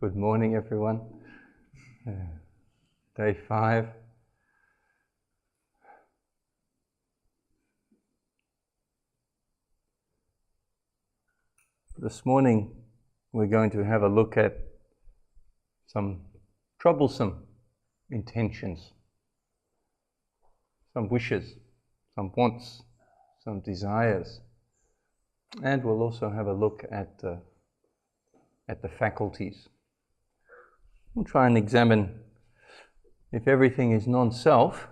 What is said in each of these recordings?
Good morning, everyone. Day 5. This morning we're going to have a look at some troublesome intentions, some wishes, some wants, some desires, and we'll also have a look at the faculties. We'll try and examine if everything is non-self,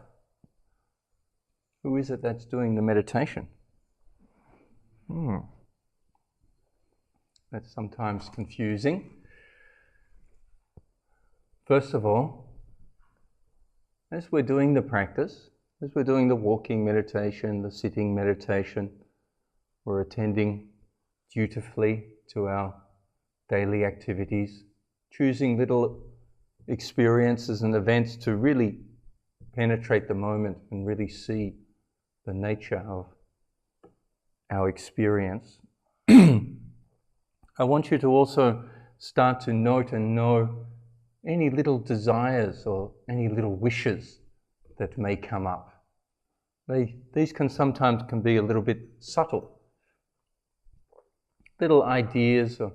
who is it that's doing the meditation? That's sometimes confusing. First of all, as we're doing the practice, as we're doing the walking meditation, the sitting meditation, we're attending dutifully to our daily activities, choosing little experiences and events to really penetrate the moment and really see the nature of our experience. I want you to also start to note and know any little desires or any little wishes that may come up. These can sometimes be a little bit subtle. Little ideas, or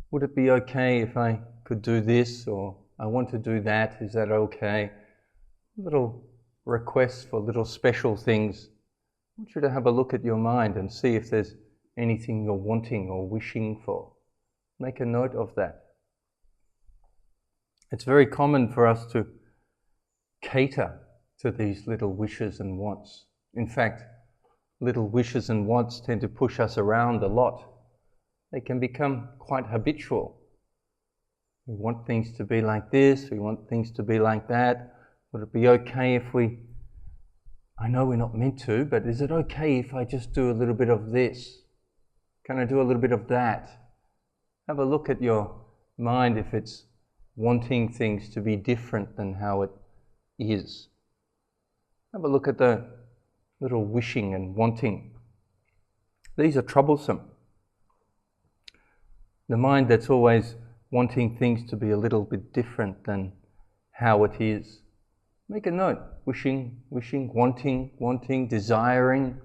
would it be okay if I could do this, or I want to do that, is that okay? Little requests for little special things. I want you to have a look at your mind and see if there's anything you're wanting or wishing for. Make a note of that. It's very common for us to cater to these little wishes and wants. In fact, little wishes and wants tend to push us around a lot. They can become quite habitual. We want things to be like this, we want things to be like that. Would it be okay if I know we're not meant to, but is it okay if I just do a little bit of this? Can I do a little bit of that? Have a look at your mind if it's wanting things to be different than how it is. Have a look at the little wishing and wanting. These are troublesome. The mind that's always wanting things to be a little bit different than how it is. Make a note. Wishing, wanting, desiring.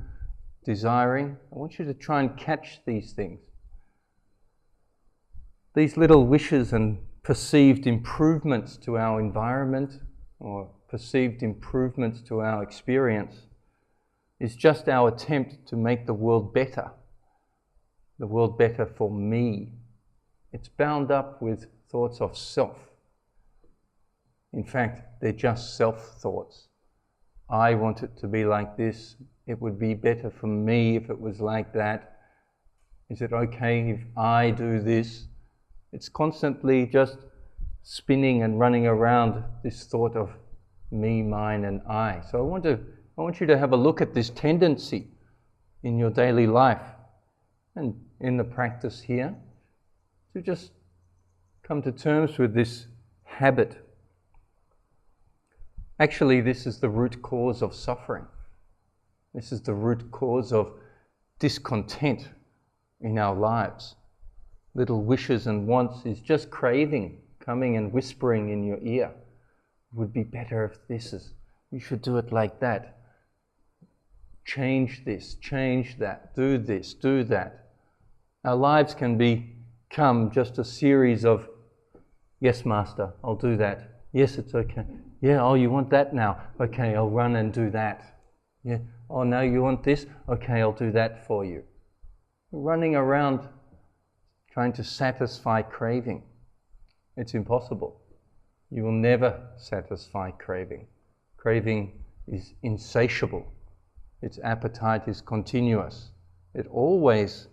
I want you to try and catch these things. These little wishes and perceived improvements to our environment or perceived improvements to our experience is just our attempt to make the world better for me. It's bound up with thoughts of self. In fact, they're just self-thoughts. I want it to be like this. It would be better for me if it was like that. Is it okay if I do this? It's constantly just spinning and running around this thought of me, mine, and I. So I want you to have a look at this tendency in your daily life and in the practice here, to just come to terms with this habit. Actually, this is the root cause of suffering. This is the root cause of discontent in our lives. Little wishes and wants is just craving, coming and whispering in your ear. It would be better if you should do it like that. Change this, change that, do this, do that. Our lives can become just a series of, yes, Master, I'll do that. Yes, it's okay. Yeah, oh, you want that now? Okay, I'll run and do that. Yeah, oh, now you want this? Okay, I'll do that for you. Running around trying to satisfy craving. It's impossible. You will never satisfy craving. Craving is insatiable. Its appetite is continuous. It always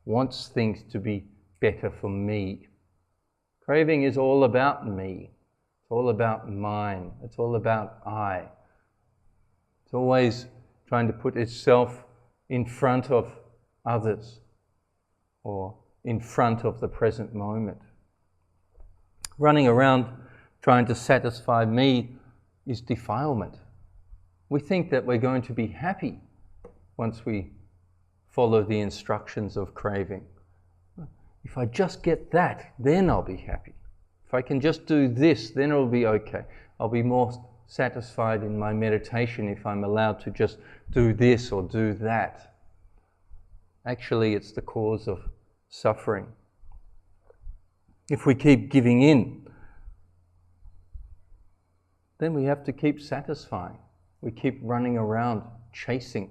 wants things to be better for me. Craving is all about me. It's all about mine. It's all about I. It's always trying to put itself in front of others or in front of the present moment. Running around trying to satisfy me is defilement. We think that we're going to be happy once we follow the instructions of craving. If I just get that, then I'll be happy. If I can just do this, then it'll be okay. I'll be more satisfied in my meditation if I'm allowed to just do this or do that. Actually, it's the cause of suffering. If we keep giving in, then we have to keep satisfying. We keep running around chasing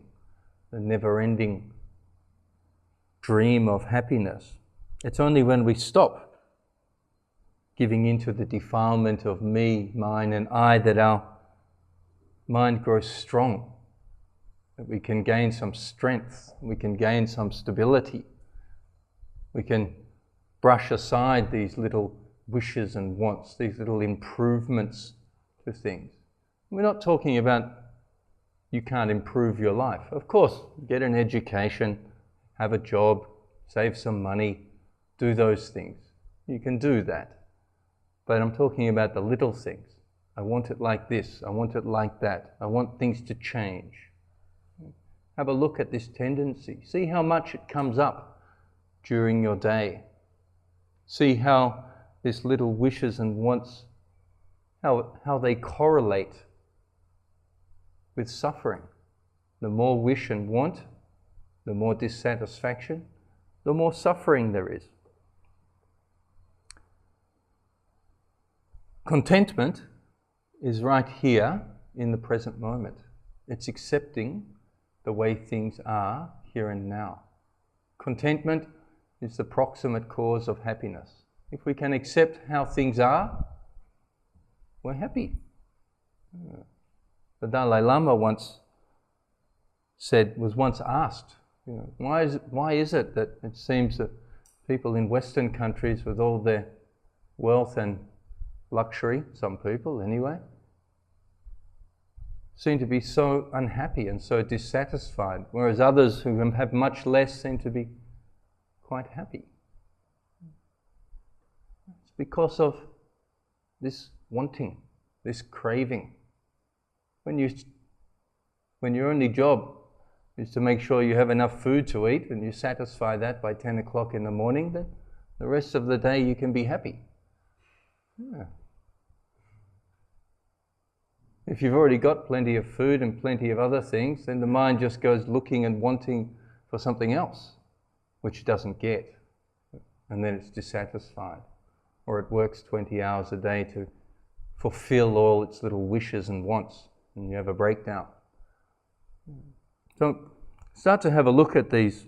the never-ending dream of happiness. It's only when we stop giving into the defilement of me, mine and I that our mind grows strong, that we can gain some strength, we can gain some stability, we can brush aside these little wishes and wants, these little improvements to things. We're not talking about you can't improve your life. Of course, get an education, have a job, save some money, do those things. You can do that. But I'm talking about the little things. I want it like this, I want it like that, I want things to change. Have a look at this tendency. See how much it comes up during your day. See how this little wishes and wants, how they correlate with suffering. The more wish and want, the more dissatisfaction, the more suffering there is. Contentment is right here in the present moment. It's accepting the way things are here and now. Contentment is the proximate cause of happiness. If we can accept how things are, we're happy. The Dalai Lama was once asked, why is it that it seems that people in Western countries with all their wealth and luxury, some people anyway, seem to be so unhappy and so dissatisfied, whereas others who have much less seem to be quite happy. It's because of this wanting, this craving. When your only job is to make sure you have enough food to eat and you satisfy that by 10 o'clock in the morning, then the rest of the day you can be happy. Yeah. If you've already got plenty of food and plenty of other things, then the mind just goes looking and wanting for something else, which it doesn't get. And then it's dissatisfied. Or it works 20 hours a day to fulfill all its little wishes and wants, and you have a breakdown. So start to have a look at these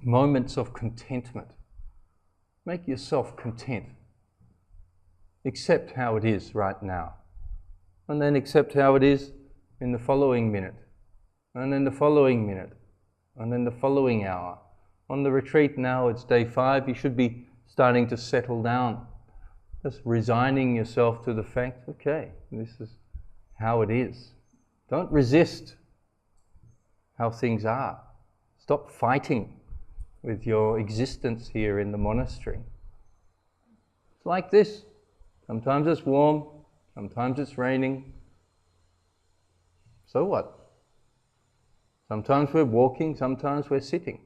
moments of contentment. Make yourself content. Accept how it is right now. And then accept how it is in the following minute. And then the following minute. And then the following hour. On the retreat now, it's day 5, you should be starting to settle down. Just resigning yourself to the fact, okay, this is how it is. Don't resist how things are. Stop fighting with your existence here in the monastery. It's like this. Sometimes it's warm, sometimes it's raining. So what? Sometimes we're walking, sometimes we're sitting.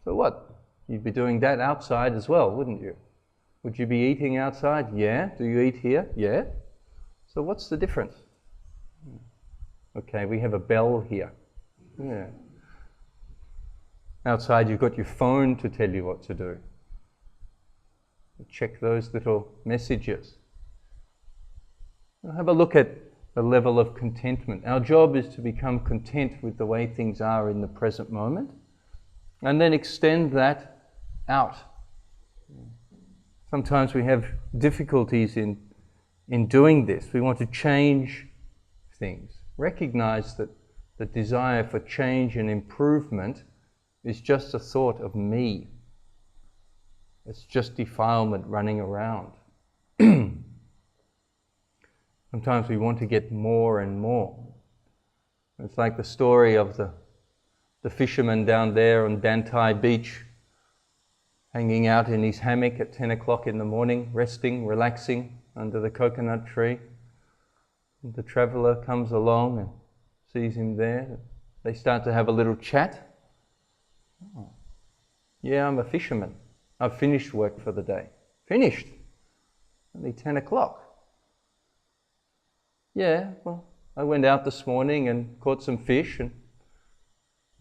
So what? You'd be doing that outside as well, wouldn't you? Would you be eating outside? Yeah. Do you eat here? Yeah. So what's the difference? Okay, we have a bell here. Yeah. Outside you've got your phone to tell you what to do. Check those little messages. Have a look at the level of contentment. Our job is to become content with the way things are in the present moment, and then extend that out. Sometimes we have difficulties in doing this. We want to change things. Recognize that the desire for change and improvement is just a thought of me. It's just defilement running around. Sometimes we want to get more and more. It's like the story of the fisherman down there on Dantai Beach, hanging out in his hammock at 10 o'clock in the morning, resting, relaxing under the coconut tree. And the traveller comes along and sees him there. They start to have a little chat. Oh, yeah, I'm a fisherman. I've finished work for the day. Finished? Only 10 o'clock. Yeah, well, I went out this morning and caught some fish and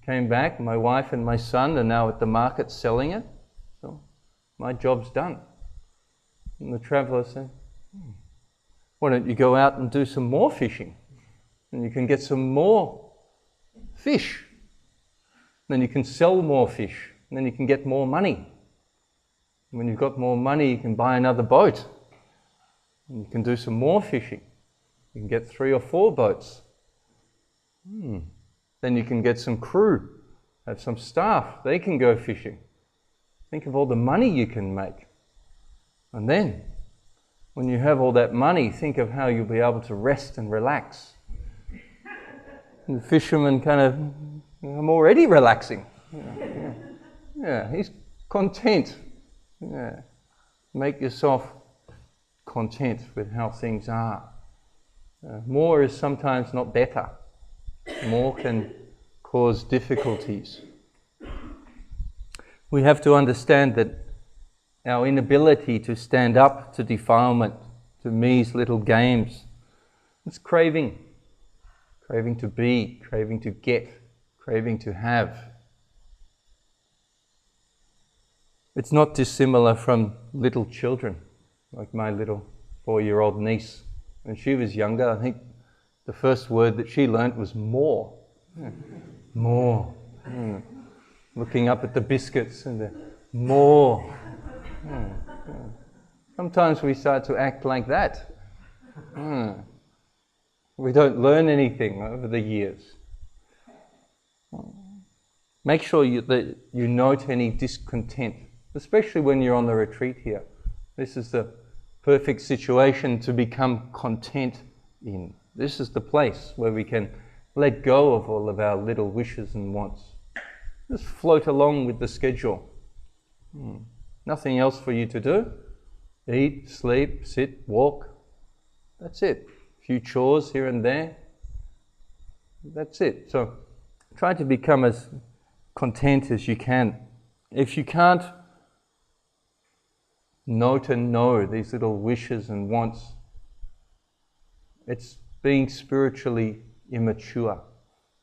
came back. My wife and my son are now at the market selling it. So my job's done. And the traveller said, why don't you go out and do some more fishing? And you can get some more fish. Then you can sell more fish. And then you can get more money. And when you've got more money, you can buy another boat. And you can do some more fishing. You can get 3 or 4 boats. Then you can get some crew, have some staff. They can go fishing. Think of all the money you can make. And then, when you have all that money, think of how you'll be able to rest and relax. And the fisherman kind of, I'm already relaxing. Yeah, he's content. Yeah. Make yourself content with how things are. More is sometimes not better. More can cause difficulties. We have to understand that our inability to stand up to defilement, to me's little games, it's craving. Craving to be, craving to get, craving to have. It's not dissimilar from little children, like my little 4-year-old niece. When she was younger, I think the first word that she learnt was more. More. Looking up at the biscuits and the more. Sometimes we start to act like that. We don't learn anything over the years. Make sure that you note any discontent, especially when you're on the retreat here. This is the perfect situation to become content in. This is the place where we can let go of all of our little wishes and wants. Just float along with the schedule. Nothing else for you to do. Eat, sleep, sit, walk. That's it. A few chores here and there. That's it. So try to become as content as you can. If you can't note and know these little wishes and wants, it's being spiritually immature.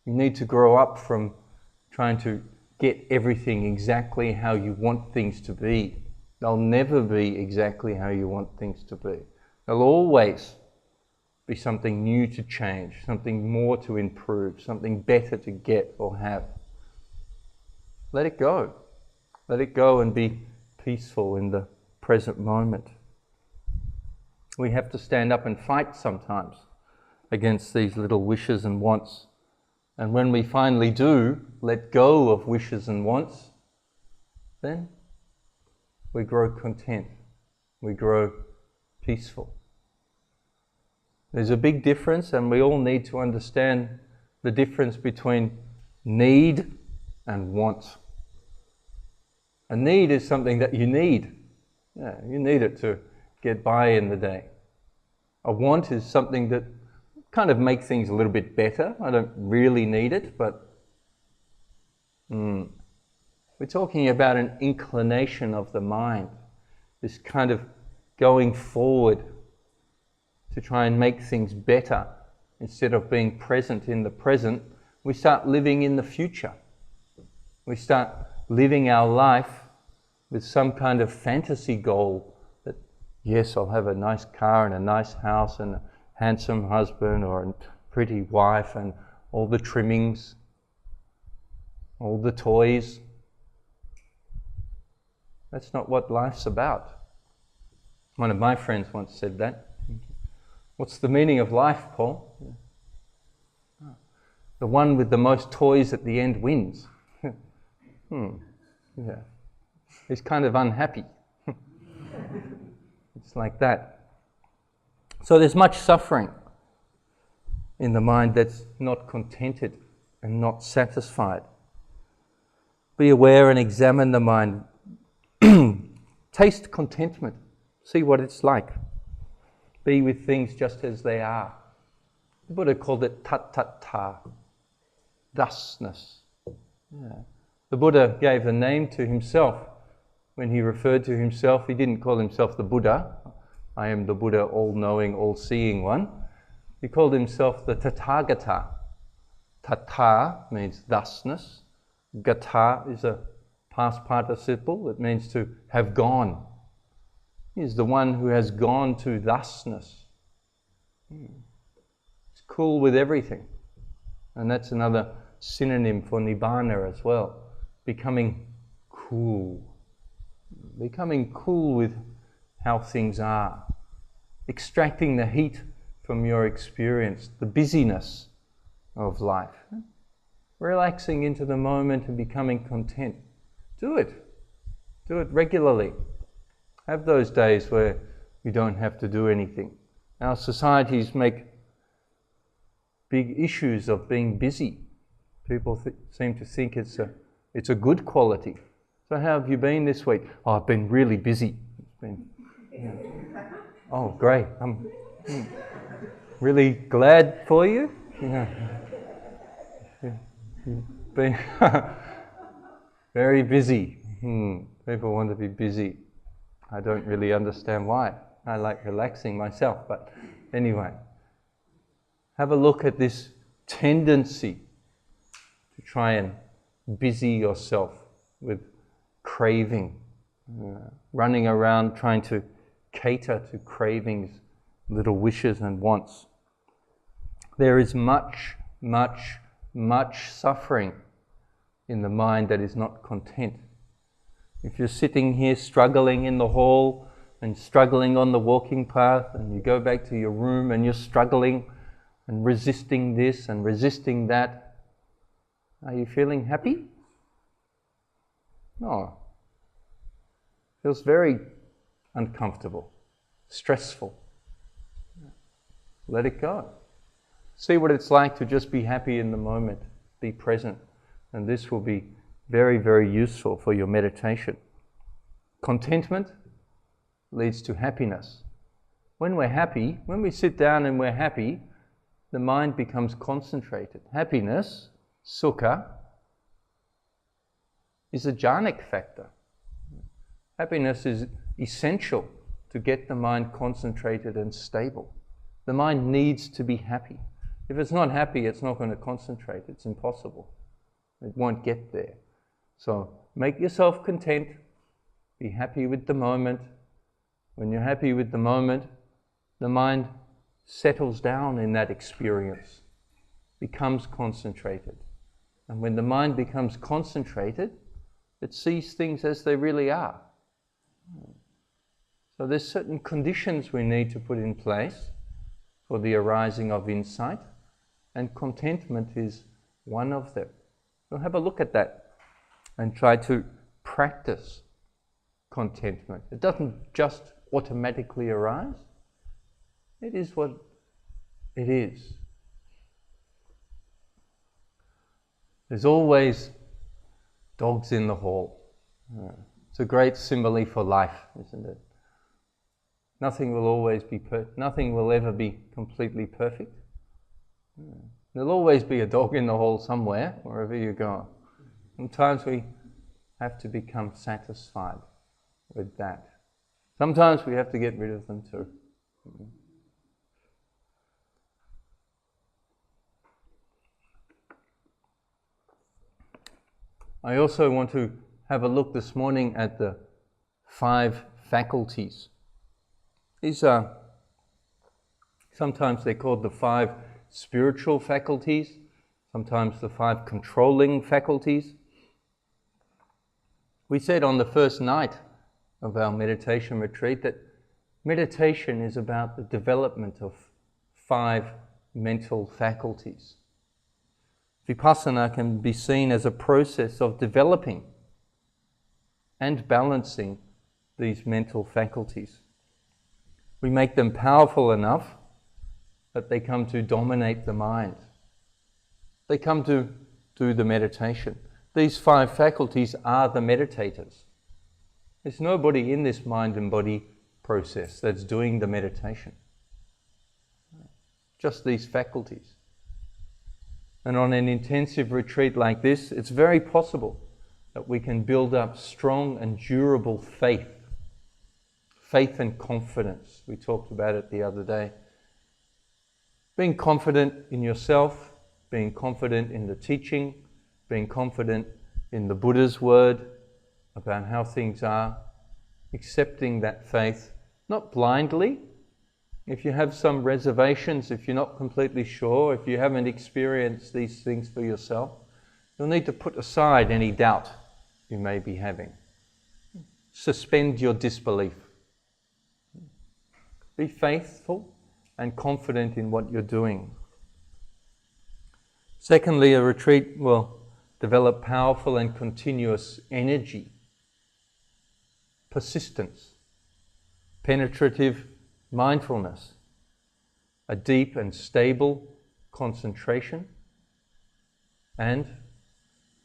You need to grow up from trying to get everything exactly how you want things to be. They'll never be exactly how you want things to be. There'll always be something new to change, something more to improve, something better to get or have. Let it go. Let it go and be peaceful in the present moment. We have to stand up and fight sometimes against these little wishes and wants. And when we finally do let go of wishes and wants, then we grow content. We grow peaceful. There's a big difference, and we all need to understand the difference between need and want. A need is something that you need. Yeah, you need it to get by in the day. A want is something that kind of makes things a little bit better. I don't really need it, but we're talking about an inclination of the mind, this kind of going forward to try and make things better. Instead of being present in the present, we start living in the future. We start living our life with some kind of fantasy goal that, yes, I'll have a nice car and a nice house and a handsome husband or a pretty wife and all the trimmings, all the toys. That's not what life's about. One of my friends once said that. What's the meaning of life, Paul? The one with the most toys at the end wins. Yeah. He's kind of unhappy. It's like that. So there's much suffering in the mind that's not contented and not satisfied. Be aware and examine the mind. Taste contentment. See what it's like. Be with things just as they are. The Buddha called it tat-tat-ta, thusness. Yeah. The Buddha gave a name to himself. When he referred to himself, he didn't call himself the Buddha. I am the Buddha, all-knowing, all-seeing one. He called himself the Tathagata. Tata means thusness. Gata is a past participle. It means to have gone. He's the one who has gone to thusness. It's cool with everything. And that's another synonym for Nibbana as well. Becoming cool. Becoming cool with how things are. Extracting the heat from your experience, the busyness of life. Relaxing into the moment and becoming content. Do it. Do it regularly. Have those days where you don't have to do anything. Our societies make big issues of being busy. People seem to think it's a good quality. So how have you been this week? Oh, I've been really busy. Oh, great. I'm really glad for you. You've been very busy. People want to be busy. I don't really understand why. I like relaxing myself, but anyway. Have a look at this tendency to try and busy yourself with craving, running around trying to cater to cravings, little wishes and wants. There is much, much, much suffering in the mind that is not content. If you're sitting here struggling in the hall and struggling on the walking path, and you go back to your room and you're struggling and resisting this and resisting that, are you feeling happy? No. Feels very uncomfortable, stressful. Let it go. See what it's like to just be happy in the moment, be present, and this will be very, very useful for your meditation. Contentment leads to happiness. When we're happy, when we sit down and we're happy, the mind becomes concentrated. Happiness, sukha, is a jhanic factor. Happiness is essential to get the mind concentrated and stable. The mind needs to be happy. If it's not happy, it's not going to concentrate. It's impossible. It won't get there. So make yourself content. Be happy with the moment. When you're happy with the moment, the mind settles down in that experience, becomes concentrated. And when the mind becomes concentrated, it sees things as they really are. So there's certain conditions we need to put in place for the arising of insight, and contentment is one of them. We'll have a look at that and try to practice contentment. It doesn't just automatically arise. It is what it is. There's always dogs in the hall. It's a great simile for life, isn't it? Nothing will always be nothing will ever be completely perfect. There'll always be a dog in the hall somewhere, wherever you go. Sometimes we have to become satisfied with that. Sometimes we have to get rid of them too. I also want to have a look this morning at the 5 faculties. These are, sometimes they're called the 5 spiritual faculties, sometimes the 5 controlling faculties. We said on the first night of our meditation retreat that meditation is about the development of 5 mental faculties. Vipassana can be seen as a process of developing and balancing these mental faculties. We make them powerful enough that they come to dominate the mind. They come to do the meditation. These 5 faculties are the meditators. There's nobody in this mind and body process that's doing the meditation. Just these faculties. And on an intensive retreat like this, it's very possible that we can build up strong and durable faith. faith and confidence. We talked about it the other day. Being confident in yourself, being confident in the teaching, being confident in the Buddha's word about how things are, accepting that faith, not blindly. If you have some reservations, if you're not completely sure, if you haven't experienced these things for yourself, you'll need to put aside any doubt you may be having. Suspend your disbelief. Be faithful and confident in what you're doing. Secondly, a retreat will develop powerful and continuous energy, persistence, penetrative mindfulness, a deep and stable concentration, and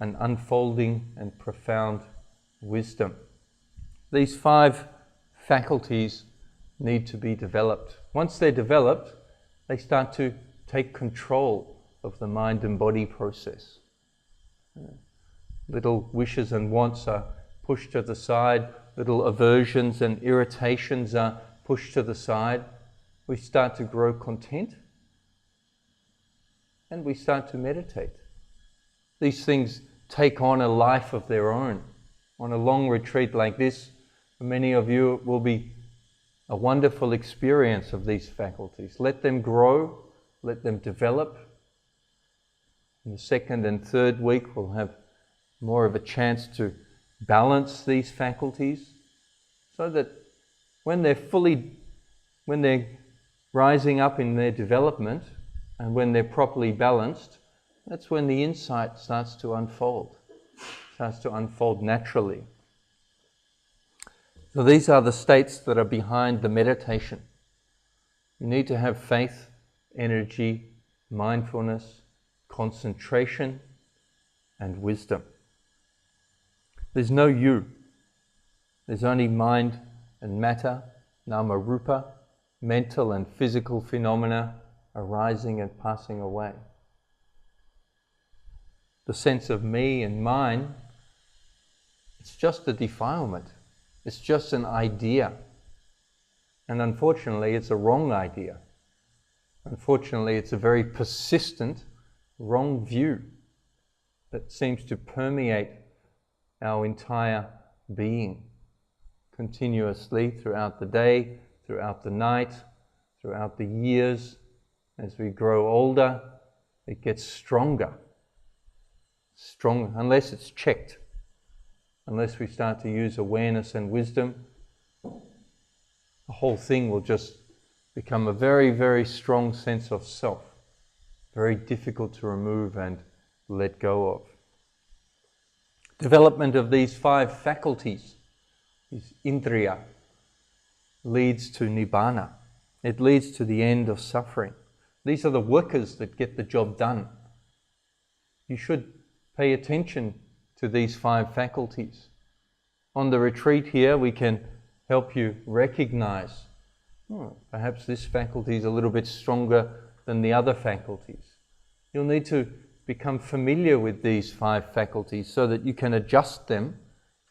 an unfolding and profound wisdom. These 5 faculties need to be developed. Once they're developed, they start to take control of the mind and body process. Little wishes and wants are pushed to the side, little aversions and irritations are pushed to the side. We start to grow content and we start to meditate. These things take on a life of their own. On a long retreat like this, for many of you, it will be a wonderful experience of these faculties. Let them grow, let them develop. In the second and third week, we'll have more of a chance to balance these faculties so that when they're rising up in their development and when they're properly balanced, that's when the insight starts to unfold naturally. So these are the states that are behind the meditation. You need to have faith, energy, mindfulness, concentration, and wisdom. There's no you. There's only mind and matter, nama rupa, mental and physical phenomena arising and passing away. The sense of me and mine, it's just a defilement. It's just an idea. And unfortunately, it's a wrong idea. Unfortunately, it's a very persistent, wrong view that seems to permeate our entire being continuously throughout the day, throughout the night, throughout the years. As we grow older, it gets stronger, unless it's checked. Unless we start to use awareness and wisdom, the whole thing will just become a very, very strong sense of self, very difficult to remove and let go of. Development of these 5 faculties, these Indriya, leads to Nibbana. It leads to the end of suffering. These are the workers that get the job done. You should pay attention to these 5 faculties. On the retreat here, we can help you recognize, perhaps this faculty is a little bit stronger than the other faculties. You'll need to become familiar with these 5 faculties so that you can adjust them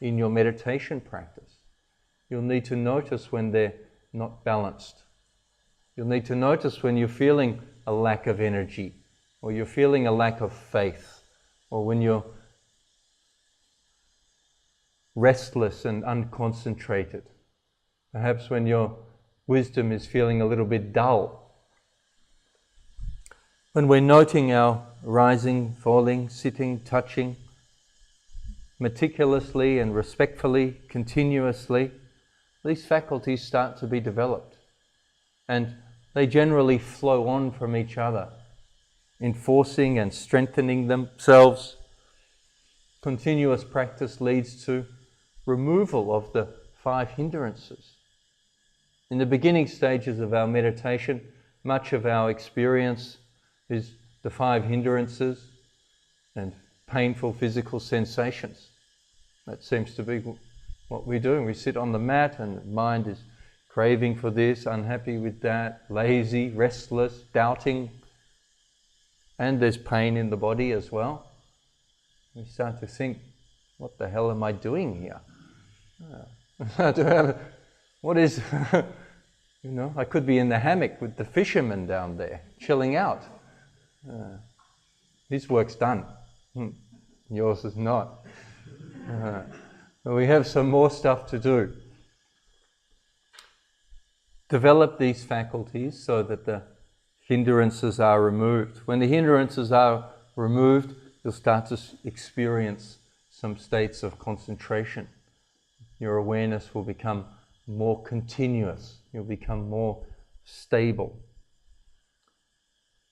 in your meditation practice. You'll need to notice when they're not balanced. You'll need to notice when you're feeling a lack of energy, or you're feeling a lack of faith, or when you're restless and unconcentrated. Perhaps when your wisdom is feeling a little bit dull. When we're noting our rising, falling, sitting, touching, meticulously and respectfully, continuously, these faculties start to be developed. And they generally flow on from each other, enforcing and strengthening themselves. Continuous practice leads to removal of the 5 hindrances. In the beginning stages of our meditation, much of our experience is the 5 hindrances and painful physical sensations. That seems to be what we're doing. We sit on the mat and the mind is craving for this, unhappy with that, lazy, restless, doubting, and there's pain in the body as well. We start to think, what the hell am I doing here? To have What is, I could be in the hammock with the fisherman down there, chilling out. His work's done. Yours is not. But we have some more stuff to do. Develop these faculties so that the hindrances are removed. When the hindrances are removed, you'll start to experience some states of concentration. Your awareness will become more continuous. You'll become more stable.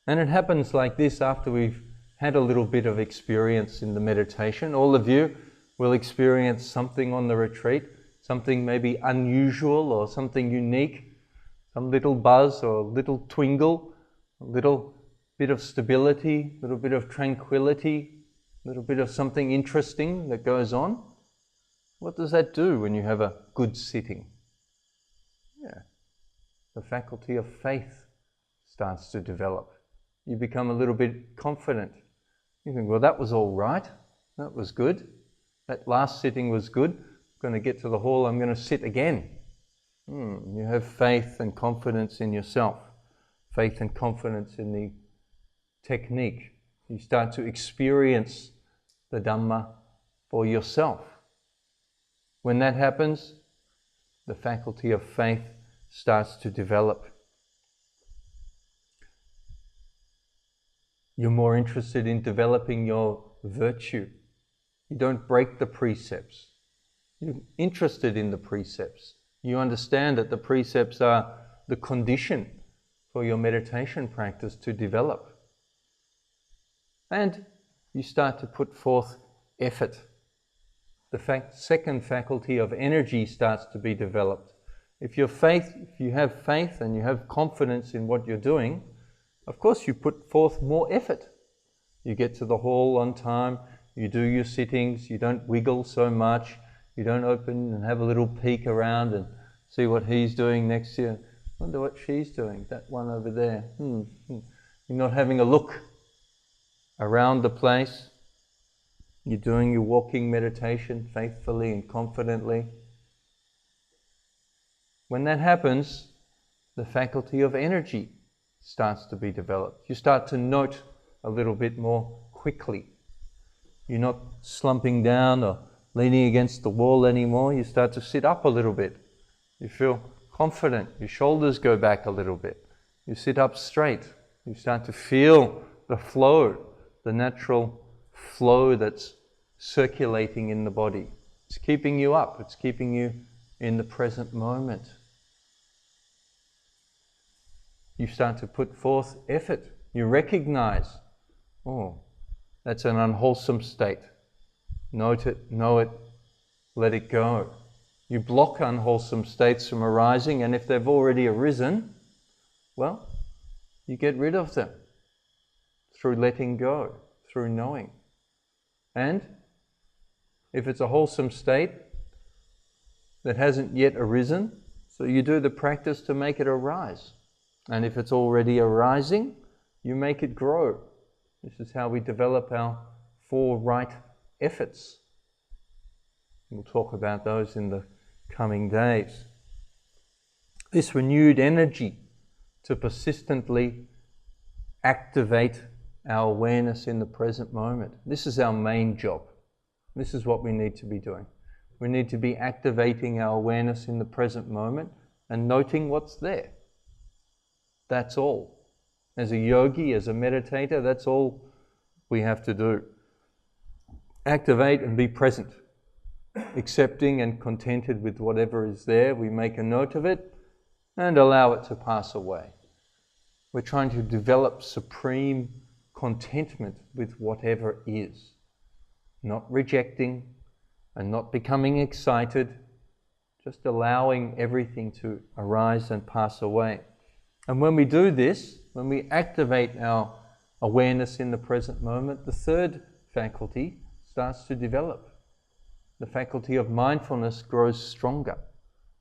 And it happens like this after we've had a little bit of experience in the meditation. All of you will experience something on the retreat, something maybe unusual or something unique, some little buzz or a little twingle, a little bit of stability, a little bit of tranquility, a little bit of something interesting that goes on. What does that do when you have a good sitting? The faculty of faith starts to develop. You become a little bit confident. You think, well, that was all right. That was good. That last sitting was good. I'm going to get to the hall, I'm going to sit again. You have faith and confidence in yourself. Faith and confidence in the technique. You start to experience the Dhamma for yourself. When that happens, the faculty of faith starts to develop. You're more interested in developing your virtue. You don't break the precepts. You're interested in the precepts. You understand that the precepts are the condition for your meditation practice to develop. And you start to put forth effort. The second faculty of energy starts to be developed. If you have faith and you have confidence in what you're doing, of course you put forth more effort. You get to the hall on time, you do your sittings, you don't wiggle so much, you don't open and have a little peek around and see what he's doing next to you. Wonder what she's doing, that one over there. You're not having a look around the place. You're doing your walking meditation faithfully and confidently. When that happens, the faculty of energy starts to be developed. You start to note a little bit more quickly. You're not slumping down or leaning against the wall anymore. You start to sit up a little bit. You feel confident. Your shoulders go back a little bit. You sit up straight. You start to feel the flow, the natural flow that's circulating in the body. It's keeping you up. It's keeping you in the present moment. You start to put forth effort. You recognize, that's an unwholesome state. Note it, know it, let it go. You block unwholesome states from arising, and if they've already arisen, well, you get rid of them through letting go, through knowing. And if it's a wholesome state that hasn't yet arisen, so you do the practice to make it arise. And if it's already arising, you make it grow. This is how we develop our 4 right efforts. We'll talk about those in the coming days. This renewed energy to persistently activate our awareness in the present moment. This is our main job. This is what we need to be doing. We need to be activating our awareness in the present moment and noting what's there. That's all. As a yogi, as a meditator, that's all we have to do. Activate and be present. Accepting and contented with whatever is there. We make a note of it and allow it to pass away. We're trying to develop supreme contentment with whatever is. Not rejecting and not becoming excited. Just allowing everything to arise and pass away. And when we do this, when we activate our awareness in the present moment, the third faculty starts to develop. The faculty of mindfulness grows stronger,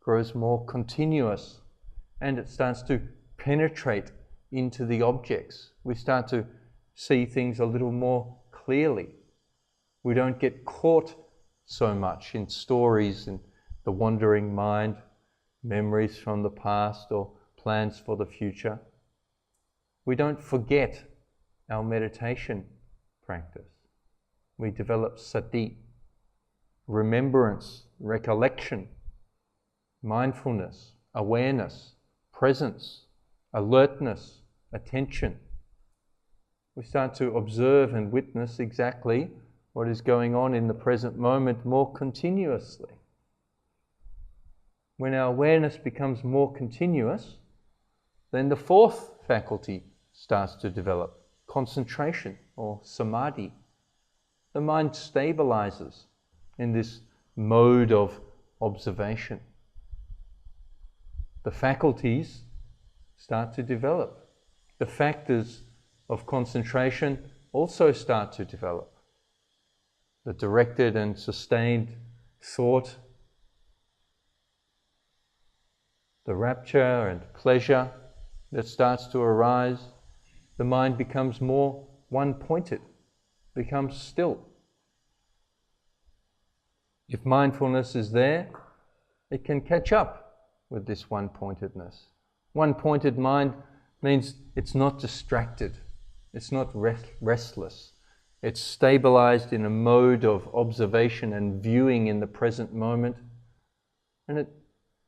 grows more continuous, and it starts to penetrate into the objects. We start to see things a little more clearly. We don't get caught so much in stories and the wandering mind. memories from the past or plans for the future. We don't forget our meditation practice. We develop sati, remembrance, recollection, mindfulness, awareness, presence, alertness, attention. We start to observe and witness exactly what is going on in the present moment more continuously. When our awareness becomes more continuous, then the fourth faculty starts to develop, concentration or samadhi. The mind stabilizes in this mode of observation. The faculties start to develop. The factors of concentration also start to develop. The directed and sustained thought, the rapture and pleasure that starts to arise, the mind becomes more one-pointed, becomes still. If mindfulness is there, it can catch up with this one-pointedness. One-pointed mind means it's not distracted, it's not restless. It's stabilized in a mode of observation and viewing in the present moment, and it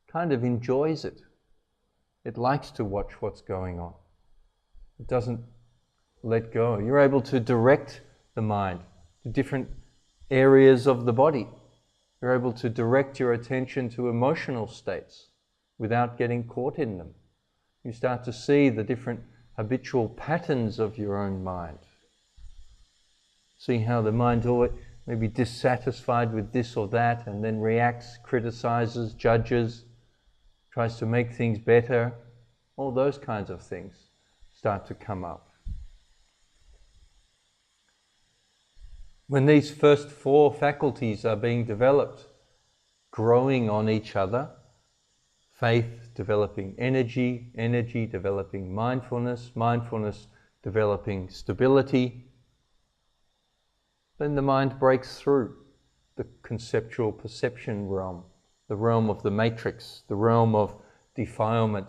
kind of enjoys it. It likes to watch what's going on. It doesn't let go. You're able to direct the mind to different areas of the body. You're able to direct your attention to emotional states without getting caught in them. You start to see the different habitual patterns of your own mind. See how the mind always may be dissatisfied with this or that and then reacts, criticizes, judges, tries to make things better. All those kinds of things start to come up. When these first four faculties are being developed, growing on each other, faith developing energy, energy developing mindfulness, mindfulness developing stability, then the mind breaks through the conceptual perception realm, the realm of the matrix, the realm of defilement,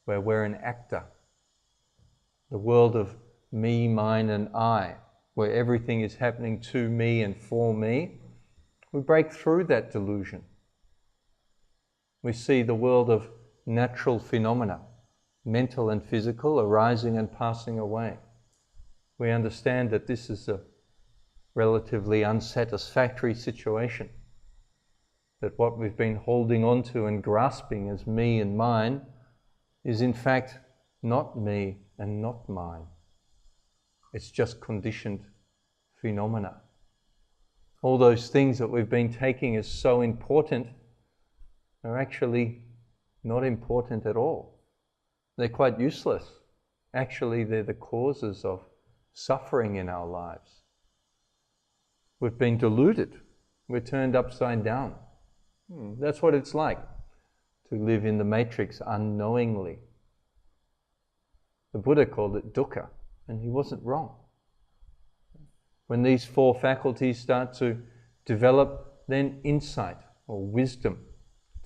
where we're an actor, the world of me, mine and I, where everything is happening to me and for me. We break through that delusion. We see the world of natural phenomena, mental and physical, arising and passing away. We understand that this is a relatively unsatisfactory situation, that what we've been holding on to and grasping as me and mine is in fact not me and not mine. It's just conditioned phenomena. All those things that we've been taking as so important are actually not important at all. They're quite useless. Actually, they're the causes of suffering in our lives. We've been deluded. We're turned upside down. That's what it's like to live in the matrix unknowingly. The Buddha called it dukkha, and he wasn't wrong. When these four faculties start to develop, then insight or wisdom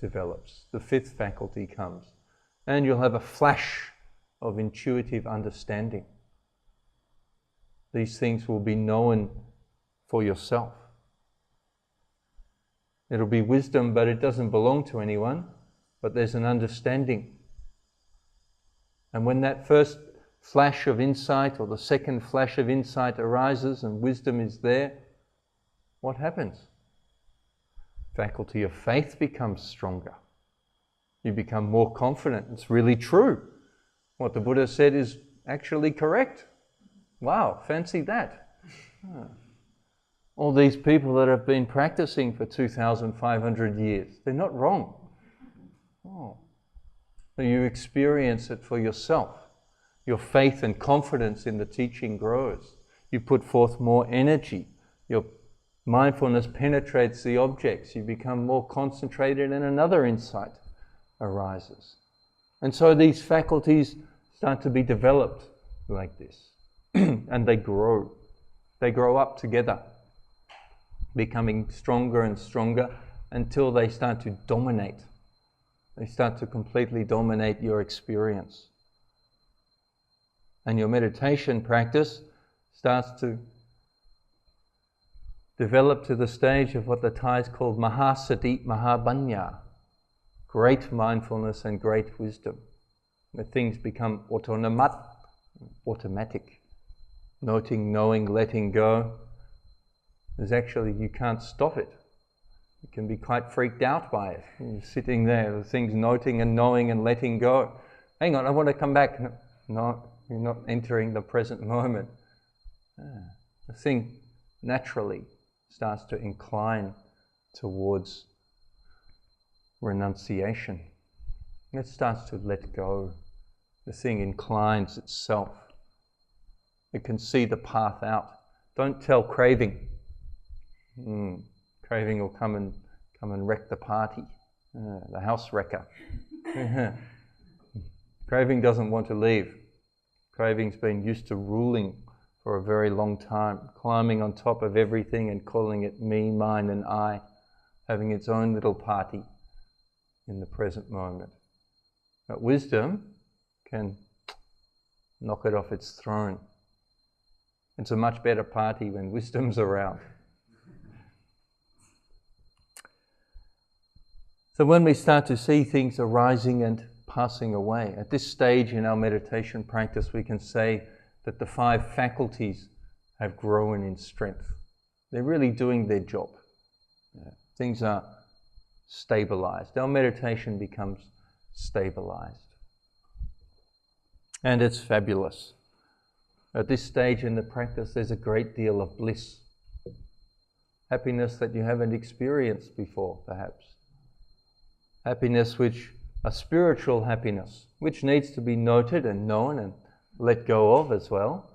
develops. The fifth faculty comes, and you'll have a flash of intuitive understanding. These things will be known for yourself. It'll be wisdom, but it doesn't belong to anyone, but there's an understanding. And when that first flash of insight or the second flash of insight arises and wisdom is there, what happens? Faculty of faith becomes stronger. You become more confident. It's really true. What the Buddha said is actually correct. Wow, fancy that. All these people that have been practicing for 2,500 years, they're not wrong. Oh. You experience it for yourself. Your faith and confidence in the teaching grows. You put forth more energy. Your mindfulness penetrates the objects. You become more concentrated and another insight arises. And so these faculties start to be developed like this. And they grow. They grow up together, becoming stronger and stronger until they start to dominate They start to completely dominate your experience. And your meditation practice starts to develop to the stage of what the Thais call mahasati mahabanya, great mindfulness and great wisdom, where things become automatic, noting, knowing, letting go. There's actually, you can't stop it. You can be quite freaked out by it. You're sitting there, the things noting and knowing and letting go. Hang on, I want to come back. No, you're not entering the present moment. The thing naturally starts to incline towards renunciation. It starts to let go. The thing inclines itself. It can see the path out. Don't tell craving. Craving will come and wreck the party, the house wrecker. Craving doesn't want to leave. Craving's been used to ruling for a very long time, climbing on top of everything and calling it me, mine and I, having its own little party in the present moment. But wisdom can knock it off its throne. It's a much better party when wisdom's around. So when we start to see things arising and passing away, at this stage in our meditation practice we can say that the 5 faculties have grown in strength. They're really doing their job. Things are stabilized. Our meditation becomes stabilized. And it's fabulous. At this stage in the practice there's a great deal of bliss. Happiness that you haven't experienced before, perhaps. Happiness a spiritual happiness, which needs to be noted and known and let go of as well.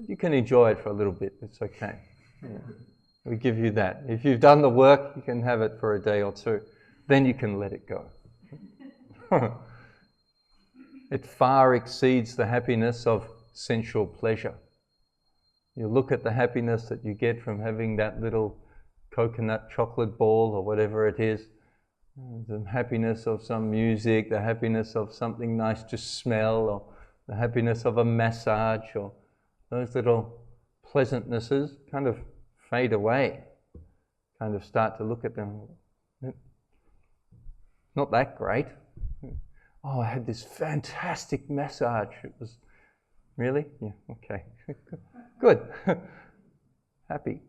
You can enjoy it for a little bit, it's okay. We give you that. If you've done the work, you can have it for a day or two. Then you can let it go. It far exceeds the happiness of sensual pleasure. You look at the happiness that you get from having that little coconut chocolate ball or whatever it is, the happiness of some music, the happiness of something nice to smell, or the happiness of a massage, or those little pleasantnesses kind of fade away. Kind of start to look at them. Not that great. Oh, I had this fantastic massage. It was, really? Yeah, okay. Good. Happy.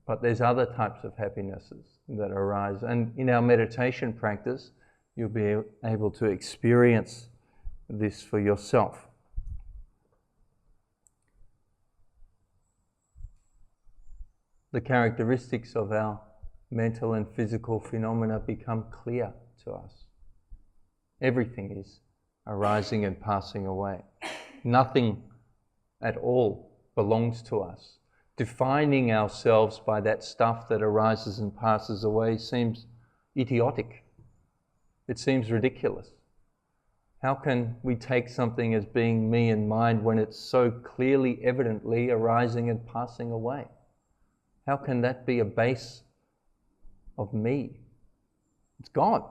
But there's other types of happinesses that arise. And in our meditation practice, you'll be able to experience this for yourself. The characteristics of our mental and physical phenomena become clear to us. Everything is arising and passing away. Nothing at all belongs to us. Defining ourselves by that stuff that arises and passes away seems idiotic. It seems ridiculous. How can we take something as being me and mine when it's so clearly, evidently arising and passing away? How can that be a base of me? It's gone.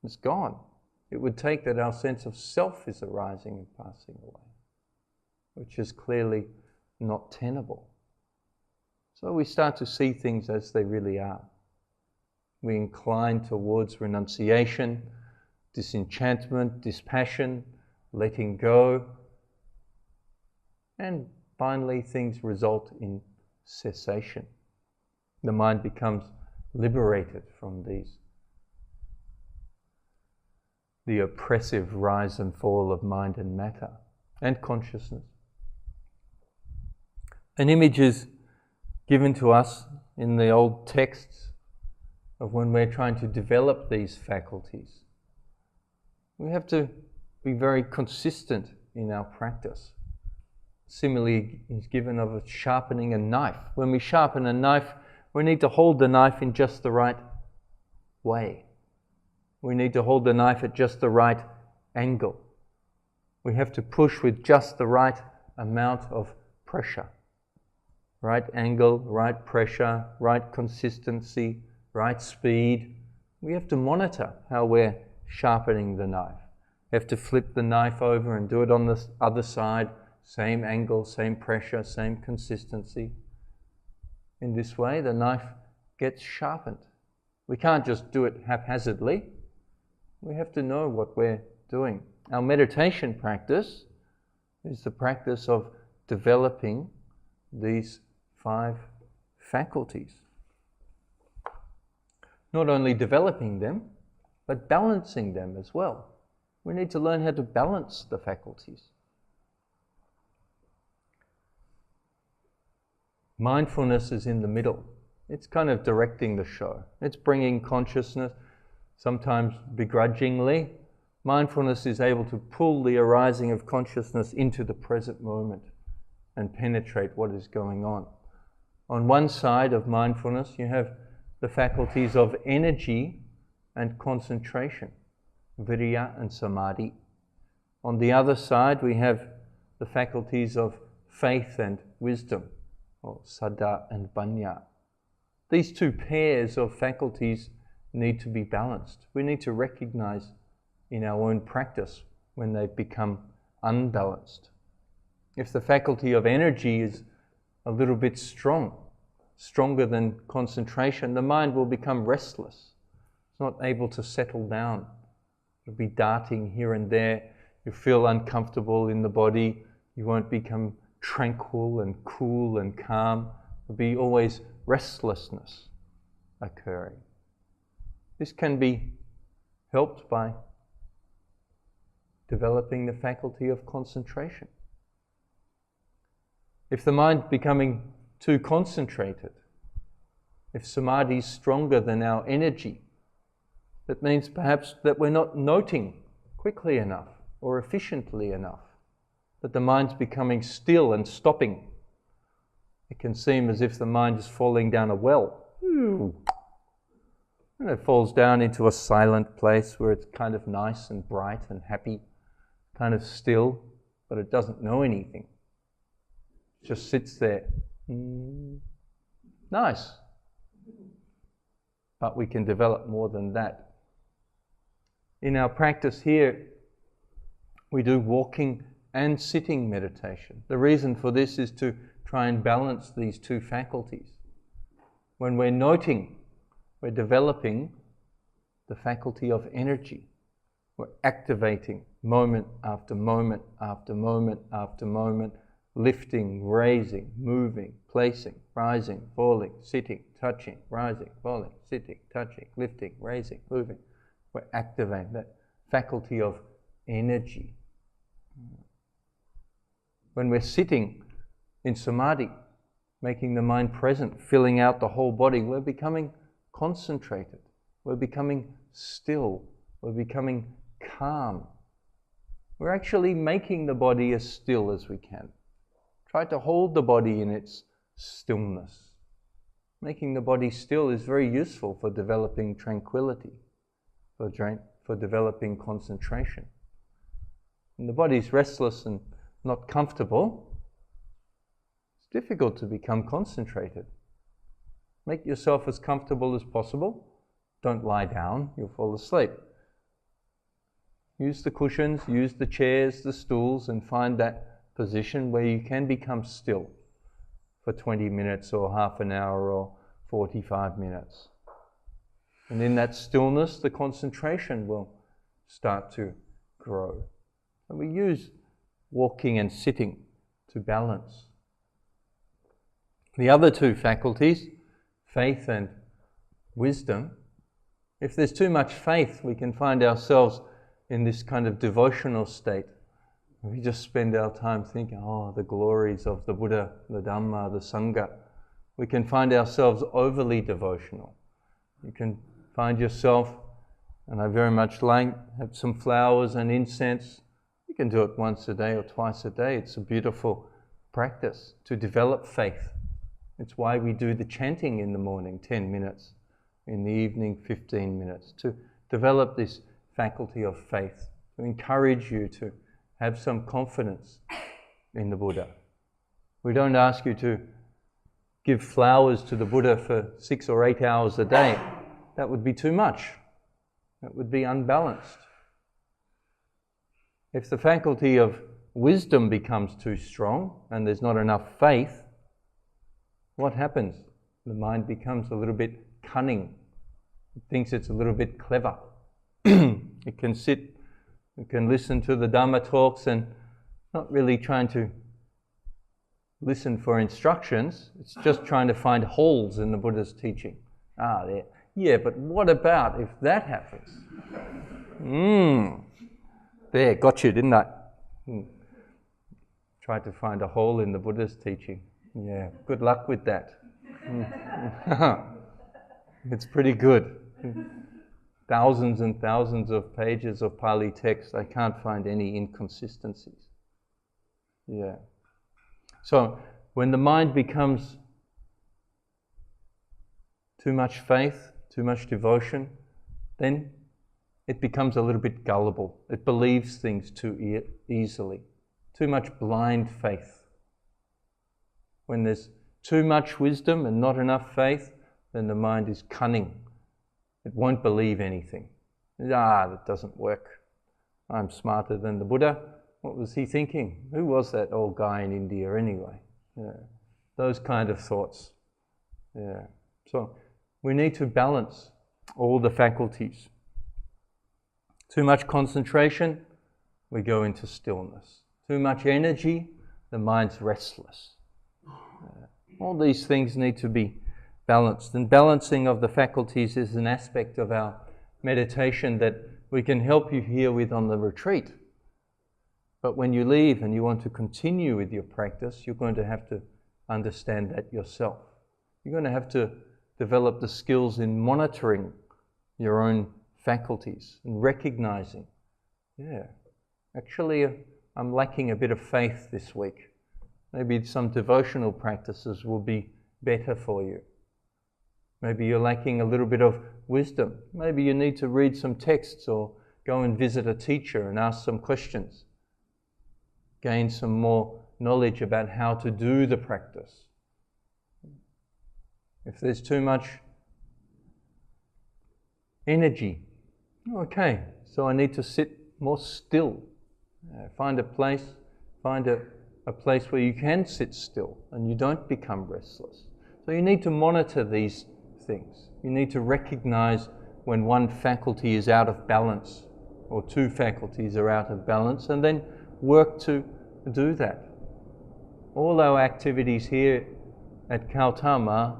It's gone. It would take that our sense of self is arising and passing away, which is clearly not tenable. So we start to see things as they really are. We incline towards renunciation, disenchantment, dispassion, letting go, and finally things result in cessation. The mind becomes liberated from the oppressive rise and fall of mind and matter and consciousness. An image is given to us in the old texts of when we're trying to develop these faculties. We have to be very consistent in our practice. Similarly, is given of sharpening a knife. When we sharpen a knife, we need to hold the knife in just the right way. We need to hold the knife at just the right angle. We have to push with just the right amount of pressure. Right angle, right pressure, right consistency, right speed, we have to monitor how we're sharpening the knife. We have to flip the knife over and do it on the other side, same angle, same pressure, same consistency. In this way, the knife gets sharpened. We can't just do it haphazardly. We have to know what we're doing. Our meditation practice is the practice of developing these 5 faculties. Not only developing them, but balancing them as well. We need to learn how to balance the faculties. Mindfulness is in the middle. It's kind of directing the show. It's bringing consciousness, sometimes begrudgingly. Mindfulness is able to pull the arising of consciousness into the present moment and penetrate what is going on. On one side of mindfulness, you have the faculties of energy and concentration, virya and samadhi. On the other side, we have the faculties of faith and wisdom, or saddha and panya. These 2 pairs of faculties need to be balanced. We need to recognize in our own practice when they've become unbalanced. If the faculty of energy is a little bit stronger than concentration, the mind will become restless. It's not able to settle down. It'll be darting here and there. You feel uncomfortable in the body. You won't become tranquil and cool and calm. There'll be always restlessness occurring. This can be helped by developing the faculty of concentration. If the mind becoming too concentrated, if samadhi is stronger than our energy, that means perhaps that we're not noting quickly enough or efficiently enough, that the mind's becoming still and stopping. It can seem as if the mind is falling down a well. And it falls down into a silent place where it's kind of nice and bright and happy, kind of still, but it doesn't know anything. It just sits there. Nice. But we can develop more than that. In our practice here, we do walking and sitting meditation. The reason for this is to try and balance these 2 faculties. When we're noting, we're developing the faculty of energy. We're activating moment after moment after moment after moment, lifting, raising, moving, placing, rising, falling, sitting, touching, rising, falling, sitting, touching, lifting, raising, moving. We're activating that faculty of energy. When we're sitting in samadhi, making the mind present, filling out the whole body, we're becoming concentrated. We're becoming still. We're becoming calm. We're actually making the body as still as we can. Try to hold the body in its stillness. Making the body still is very useful for developing tranquility, for developing concentration. When the body's restless and not comfortable, it's difficult to become concentrated. Make yourself as comfortable as possible. Don't lie down, you'll fall asleep. Use the cushions, use the chairs, the stools, and find that position where you can become still for 20 minutes or half an hour or 45 minutes. And in that stillness, the concentration will start to grow. And we use walking and sitting to balance. The other 2 faculties, faith and wisdom, if there's too much faith, we can find ourselves in this kind of devotional state. We just spend our time thinking, the glories of the Buddha, the Dhamma, the Sangha. We can find ourselves overly devotional. You can find yourself, and I very much like, have some flowers and incense. You can do it once a day or twice a day. It's a beautiful practice to develop faith. It's why we do the chanting in the morning, 10 minutes, in the evening, 15 minutes, to develop this faculty of faith, to encourage you to have some confidence in the Buddha. We don't ask you to give flowers to the Buddha for 6 or 8 hours a day. That would be too much. It would be unbalanced. If the faculty of wisdom becomes too strong and there's not enough faith, what happens? The mind becomes a little bit cunning. It thinks it's a little bit clever. It can sit, it can listen to the Dhamma talks and not really trying to listen for instructions. It's just trying to find holes in the Buddha's teaching. There. Yeah, but what about if that happens? There, got you, didn't I? Tried to find a hole in the Buddha's teaching. Yeah, good luck with that. It's pretty good. Thousands and thousands of pages of Pali text, I can't find any inconsistencies. Yeah. So, when the mind becomes too much faith, too much devotion, then it becomes a little bit gullible. It believes things too easily. Too much blind faith. When there's too much wisdom and not enough faith, then the mind is cunning. It won't believe anything. That doesn't work. I'm smarter than the Buddha. What was he thinking? Who was that old guy in India anyway? Yeah. Those kind of thoughts. Yeah. So we need to balance all the faculties. Too much concentration, we go into stillness. Too much energy, the mind's restless. All these things need to be balanced. And balancing of the faculties is an aspect of our meditation that we can help you here with on the retreat. But when you leave and you want to continue with your practice, you're going to have to understand that yourself. You're going to have to develop the skills in monitoring your own faculties and recognizing, actually I'm lacking a bit of faith this week. Maybe some devotional practices will be better for you. Maybe you're lacking a little bit of wisdom. Maybe you need to read some texts or go and visit a teacher and ask some questions. Gain some more knowledge about how to do the practice. If there's too much energy, okay, so I need to sit more still. Find a place where you can sit still and you don't become restless. So you need to monitor these things. You need to recognize when one faculty is out of balance or two faculties are out of balance, and then work to do that. All our activities here at Kautam are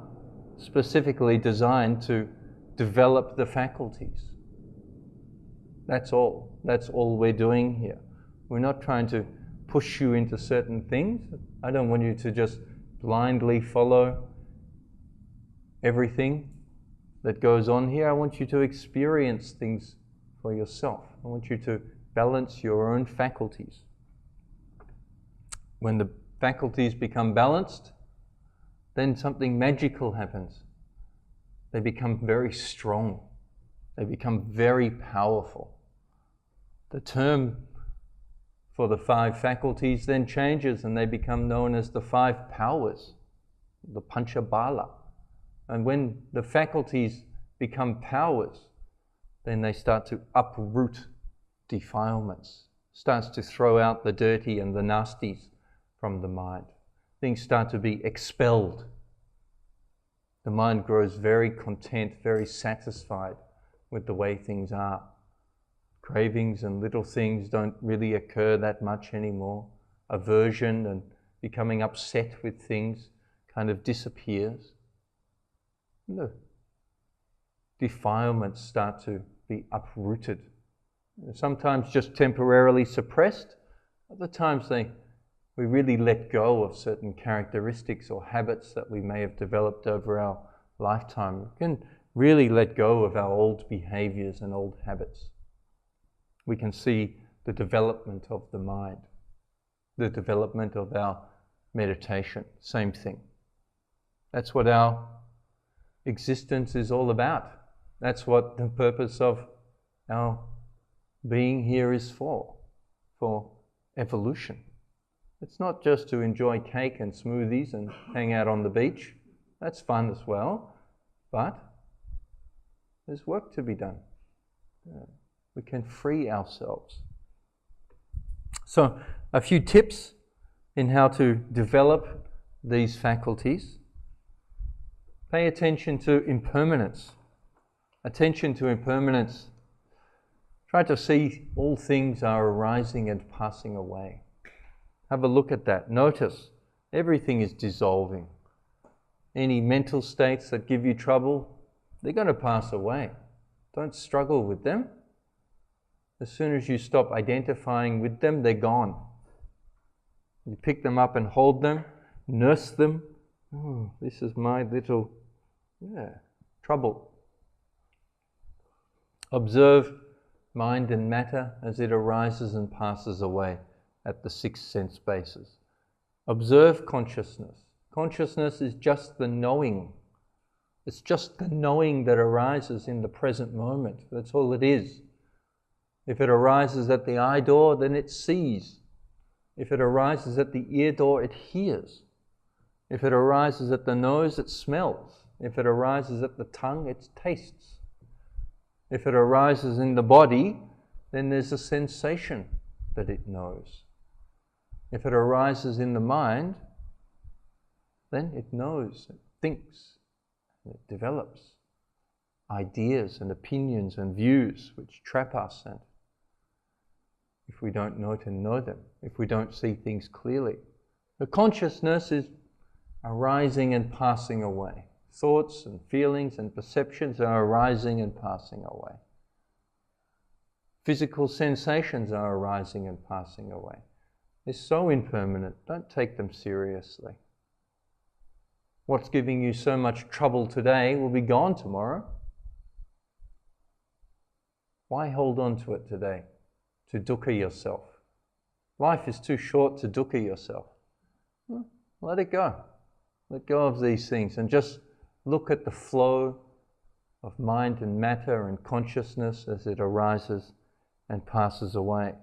specifically designed to develop the faculties. That's all. That's all we're doing here. We're not trying to push you into certain things. I don't want you to just blindly follow everything that goes on here. I want you to experience things for yourself. I want you to balance your own faculties. When the faculties become balanced, then something magical happens. They become very strong. They become very powerful. The term for the five faculties then changes and they become known as the five powers, the Panchabala. And when the faculties become powers, then they start to uproot defilements, starts to throw out the dirty and the nasties from the mind. Things start to be expelled. The mind grows very content, very satisfied with the way things are. Cravings and little things don't really occur that much anymore. Aversion and becoming upset with things kind of disappears. The defilements start to be uprooted. Sometimes just temporarily suppressed. Other times we really let go of certain characteristics or habits that we may have developed over our lifetime. We can really let go of our old behaviors and old habits. We can see the development of the mind, the development of our meditation, same thing. That's what our existence is all about. That's what the purpose of our being here is for evolution. It's not just to enjoy cake and smoothies and hang out on the beach. That's fun as well, but there's work to be done. We can free ourselves. So, a few tips in how to develop these faculties. Pay attention to impermanence. Attention to impermanence. Try to see all things are arising and passing away. Have a look at that. Notice everything is dissolving. Any mental states that give you trouble, they're going to pass away. Don't struggle with them. As soon as you stop identifying with them, they're gone. You pick them up and hold them, nurse them. Oh, this is my little trouble. Observe mind and matter as it arises and passes away at the 6 sense bases. Observe consciousness. Consciousness is just the knowing. It's just the knowing that arises in the present moment. That's all it is. If it arises at the eye door, then it sees. If it arises at the ear door, it hears. If it arises at the nose, it smells. If it arises at the tongue, it tastes. If it arises in the body, then there's a sensation that it knows. If it arises in the mind, then it knows, it thinks, it develops ideas and opinions and views which trap us, and if we don't know to know them, if we don't see things clearly. The consciousness is arising and passing away. Thoughts and feelings and perceptions are arising and passing away. Physical sensations are arising and passing away. They're so impermanent, don't take them seriously. What's giving you so much trouble today will be gone tomorrow. Why hold on to it today? To dukkha yourself. Life is too short to dukkha yourself. Let it go. Let go of these things and just look at the flow of mind and matter and consciousness as it arises and passes away.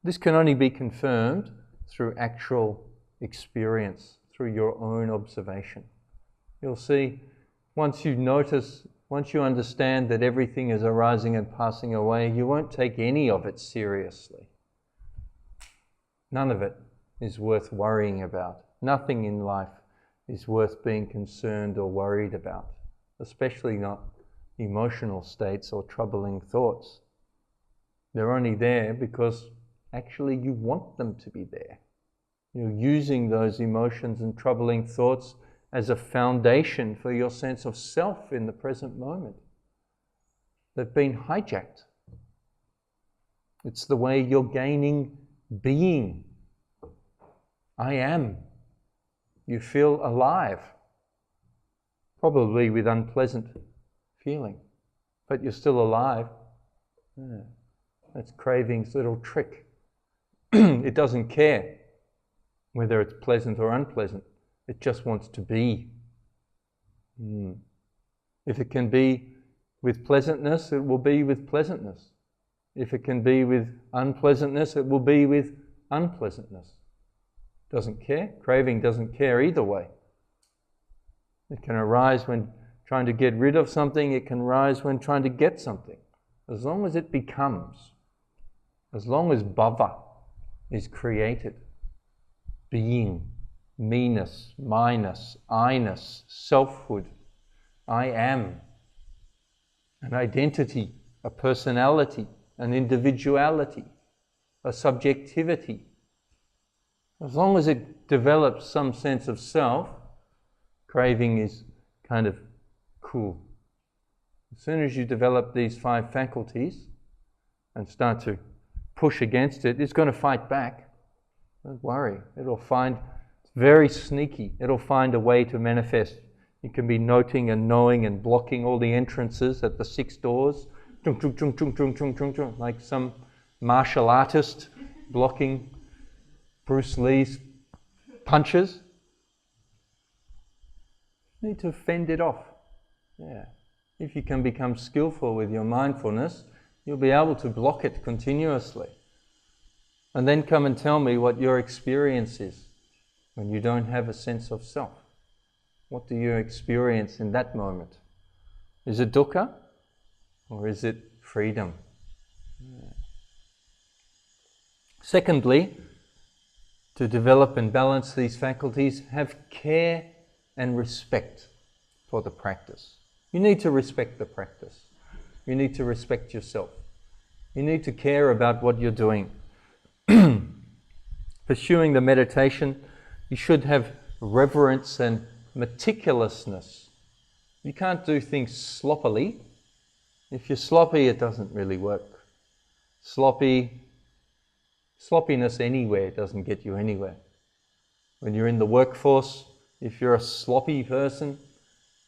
This can only be confirmed through actual experience, through your own observation. You'll see, once you notice, once you understand that everything is arising and passing away, you won't take any of it seriously. None of it is worth worrying about. Nothing in life is worth being concerned or worried about, especially not emotional states or troubling thoughts. They're only there because actually you want them to be there. You're using those emotions and troubling thoughts as a foundation for your sense of self in the present moment. They've been hijacked. It's the way you're gaining being. I am. You feel alive, probably with unpleasant feeling, but you're still alive. That's craving's little trick. It doesn't care whether it's pleasant or unpleasant. It just wants to be. If it can be with pleasantness, it will be with pleasantness. If it can be with unpleasantness, it will be with unpleasantness. Doesn't care. Craving doesn't care either way. It can arise when trying to get rid of something. It can arise when trying to get something. As long as it becomes, as long as bhava is created, being, me-ness, my-ness, I-ness, selfhood, I am, an identity, a personality, an individuality, a subjectivity. As long as it develops some sense of self, craving is kind of cool. As soon as you develop these 5 faculties and start to push against it, it's going to fight back. Don't worry. It's very sneaky. It'll find a way to manifest. You can be noting and knowing and blocking all the entrances at the 6 doors, like some martial artist blocking Bruce Lee's punches. You need to fend it off. If you can become skillful with your mindfulness, you'll be able to block it continuously. And then come and tell me what your experience is when you don't have a sense of self. What do you experience in that moment? Is it dukkha or is it freedom? Secondly, to develop and balance these faculties, have care and respect for the practice. You need to respect the practice. You need to respect yourself. You need to care about what you're doing. Pursuing the meditation, you should have reverence and meticulousness. You can't do things sloppily. If you're sloppy, it doesn't really work. Sloppiness anywhere doesn't get you anywhere. When you're in the workforce, if you're a sloppy person,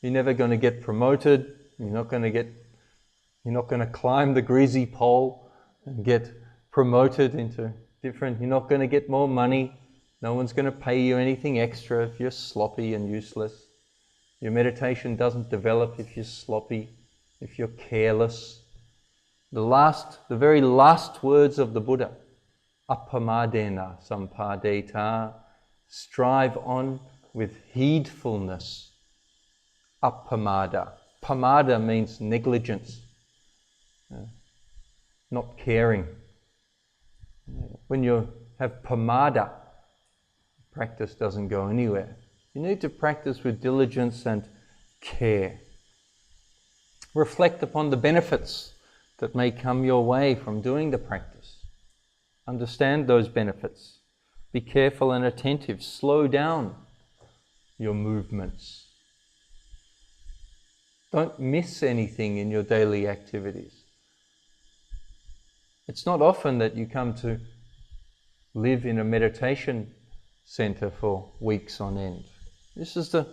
you're never going to get promoted. You're not going to climb the greasy pole and get promoted into different. You're not going to get more money. No one's going to pay you anything extra if you're sloppy and useless. Your meditation doesn't develop if you're sloppy, if you're careless. The very last words of the Buddha, appamadena sampadeta, strive on with heedfulness. Appamada. Pamada means negligence, not caring. When you have pamada, practice doesn't go anywhere. You need to practice with diligence and care. Reflect upon the benefits that may come your way from doing the practice. Understand those benefits. Be careful and attentive. Slow down your movements. Don't miss anything in your daily activities. It's not often that you come to live in a meditation center for weeks on end. This is the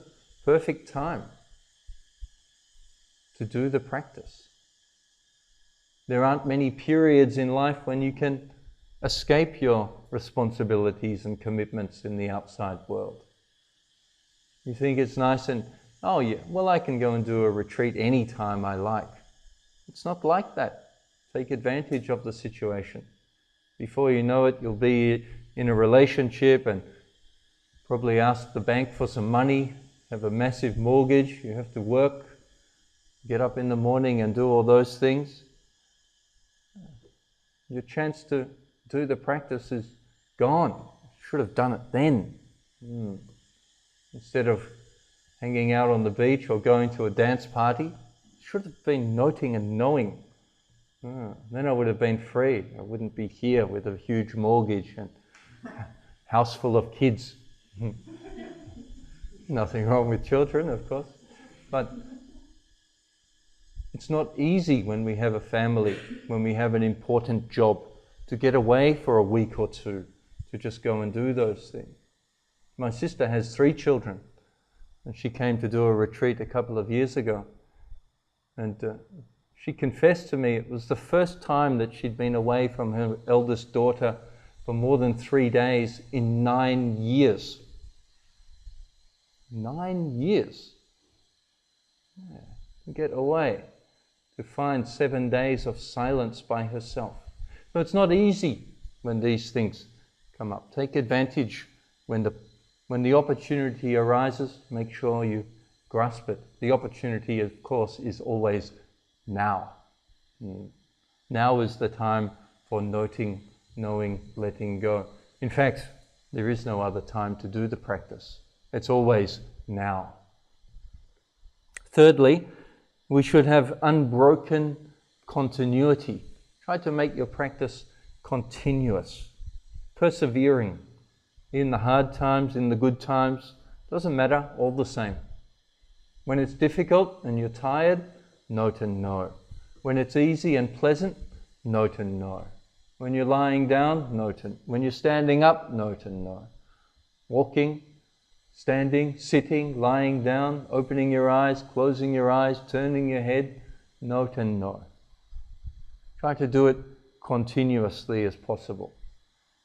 perfect time to do the practice. There aren't many periods in life when you can escape your responsibilities and commitments in the outside world. You think it's nice and, oh yeah, well I can go and do a retreat anytime I like. It's not like that. Take advantage of the situation. Before you know it, you'll be in a relationship and probably ask the bank for some money, have a massive mortgage, you have to work, get up in the morning and do all those things. Your chance to do the practice is gone. Should have done it then. Instead of hanging out on the beach or going to a dance party, should have been noting and knowing. Then I would have been free. I wouldn't be here with a huge mortgage and a house full of kids. Nothing wrong with children, of course. But it's not easy when we have a family, when we have an important job, to get away for a week or two, to just go and do those things. My sister has 3 children, and she came to do a retreat a couple of years ago. And she confessed to me it was the first time that she'd been away from her eldest daughter for more than 3 days in 9 years. 9 years. Yeah. To get away, to find 7 days of silence by herself. So it's not easy when these things come up. Take advantage when the opportunity arises. Make sure you grasp it. The opportunity, of course, is always now. Now is the time for noting, knowing, letting go. In fact, there is no other time to do the practice. It's always now. Thirdly, we should have unbroken continuity. Try to make your practice continuous, persevering. In the hard times, in the good times, doesn't matter, all the same. When it's difficult and you're tired, note and know. When it's easy and pleasant, note and know. When you're lying down, note and. When you're standing up, note and know. Walking, standing, sitting, lying down, opening your eyes, closing your eyes, turning your head, note and know. Try to do it continuously as possible.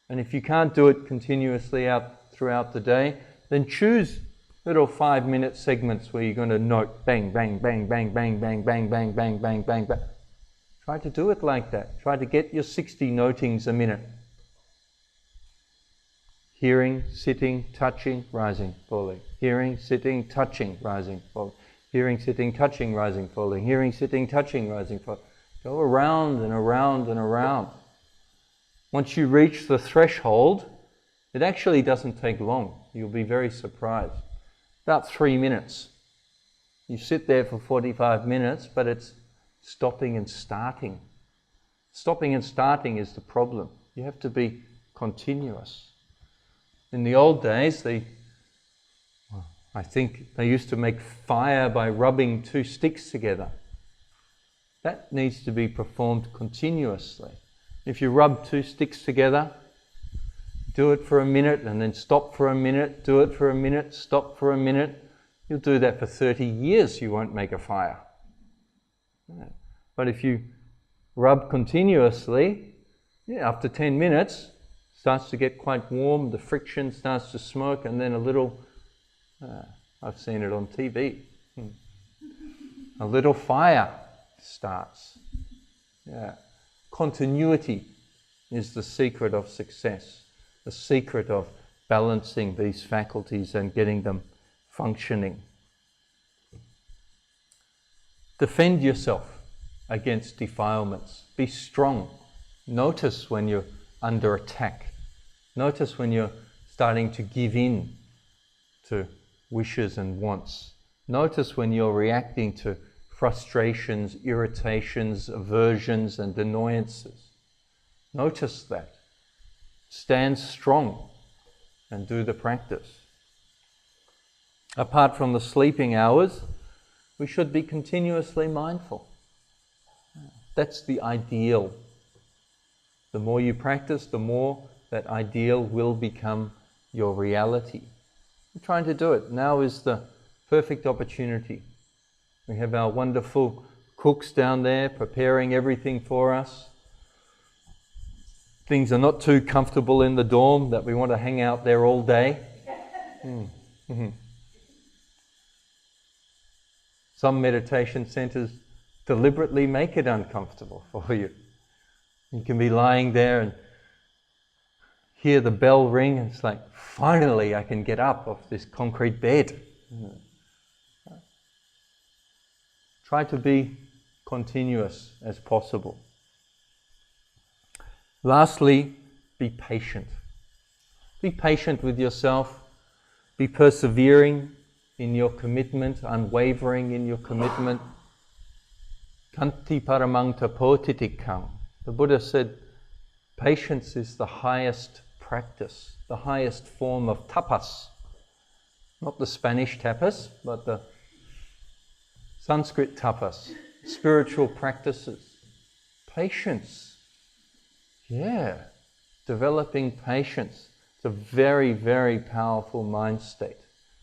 And if you can't do it continuously throughout the day, then choose little 5-minute segments where you're going to note bang, bang, bang, bang, bang, bang, bang, bang, bang, bang, bang, bang. Try to do it like that. Try to get your 60 notings a minute. Hearing, sitting, touching, rising, falling. Hearing, sitting, touching, rising, falling. Hearing, sitting, touching, rising, falling. Hearing, sitting, touching, rising, falling. Go around and around and around. Once you reach the threshold, it actually doesn't take long. You'll be very surprised. About 3 minutes. You sit there for 45 minutes, but it's stopping and starting. Stopping and starting is the problem. You have to be continuous. In the old days, I think they used to make fire by rubbing 2 sticks together. That needs to be performed continuously. If you rub 2 sticks together, do it for a minute and then stop for a minute, do it for a minute, stop for a minute. You'll do that for 30 years, you won't make a fire. But if you rub continuously, after 10 minutes, it starts to get quite warm, the friction starts to smoke, and then a little, I've seen it on TV, a little fire starts. Continuity is the secret of success, the secret of balancing these faculties and getting them functioning. Defend yourself against defilements. Be strong. Notice when you're under attack. Notice when you're starting to give in to wishes and wants. Notice when you're reacting to frustrations, irritations, aversions and annoyances. Notice that. Stand strong and do the practice. Apart from the sleeping hours, we should be continuously mindful. That's the ideal. The more you practice, the more that ideal will become your reality. We're trying to do it. Now is the perfect opportunity. We have our wonderful cooks down there preparing everything for us. Things are not too comfortable in the dorm that we want to hang out there all day. Some meditation centers deliberately make it uncomfortable for you. You can be lying there and hear the bell ring, and it's like, finally I can get up off this concrete bed. Try to be continuous as possible. Lastly, be patient. Be patient with yourself. Be persevering in your commitment, unwavering in your commitment. Kanti paramang tapotitikam. The Buddha said, patience is the highest practice, the highest form of tapas. Not the Spanish tapas, but the Sanskrit tapas, spiritual practices. Patience. Developing patience. It's a very, very powerful mind state.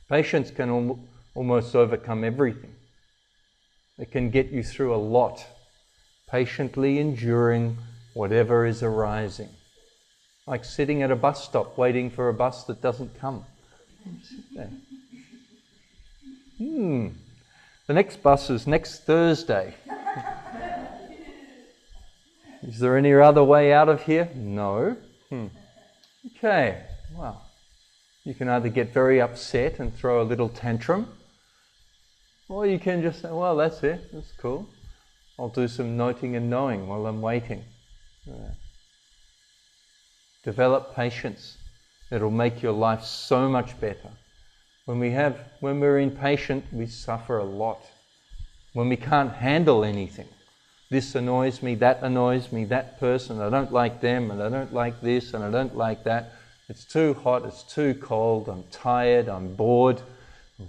Patience can almost overcome everything. It can get you through a lot, patiently enduring whatever is arising. Like sitting at a bus stop waiting for a bus that doesn't come. Sit there. The next bus is next Thursday. Is there any other way out of here? No. Okay, well, you can either get very upset and throw a little tantrum, or you can just say, well, that's it, that's cool. I'll do some noting and knowing while I'm waiting. Develop patience. It'll make your life so much better. When we're impatient, we suffer a lot. When we can't handle anything. This annoys me, that person, I don't like them, and I don't like this, and I don't like that. It's too hot, it's too cold, I'm tired, I'm bored,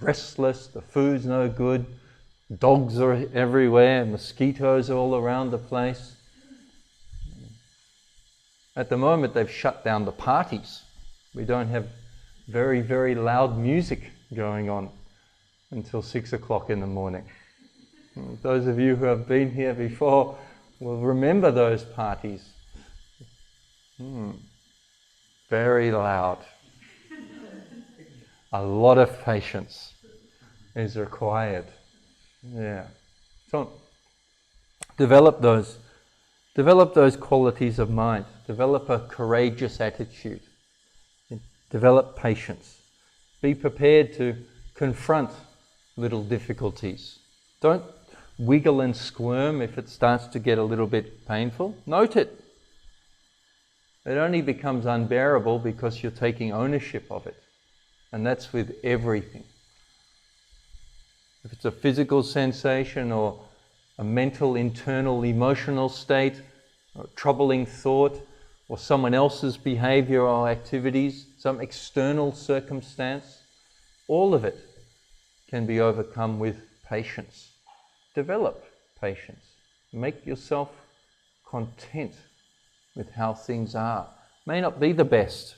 restless, the food's no good, dogs are everywhere, mosquitoes are all around the place. At the moment they've shut down the parties. We don't have very, very loud music going on until 6 o'clock in the morning. Those of you who have been here before will remember those parties. Very loud. A lot of patience is required. So develop those qualities of mind. Develop a courageous attitude. Develop patience. Be prepared to confront little difficulties. Don't wiggle and squirm if it starts to get a little bit painful. Note it. It only becomes unbearable because you're taking ownership of it. And that's with everything. If it's a physical sensation or a mental, internal, emotional state, or a troubling thought, or someone else's behavior or activities, some external circumstance, all of it can be overcome with patience. Develop patience. Make yourself content with how things are. May not be the best.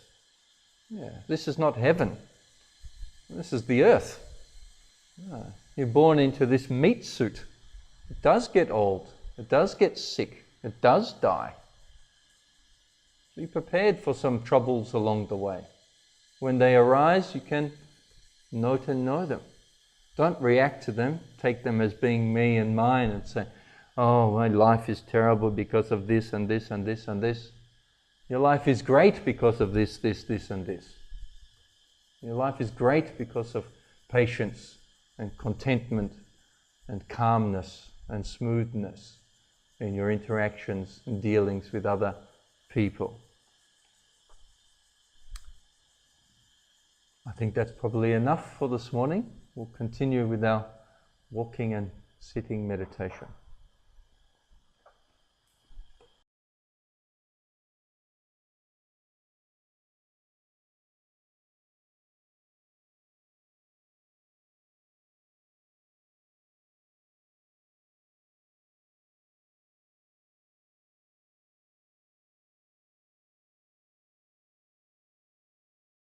This is not heaven. This is the earth. You're born into this meat suit. It does get old. It does get sick. It does die. Be prepared for some troubles along the way. When they arise, you can note and know them. Don't react to them. Take them as being me and mine and say, oh, my life is terrible because of this and this and this and this. Your life is great because of this, this, this and this. Your life is great because of patience and contentment and calmness and smoothness in your interactions and dealings with other people. I think that's probably enough for this morning. We'll continue with our walking and sitting meditation.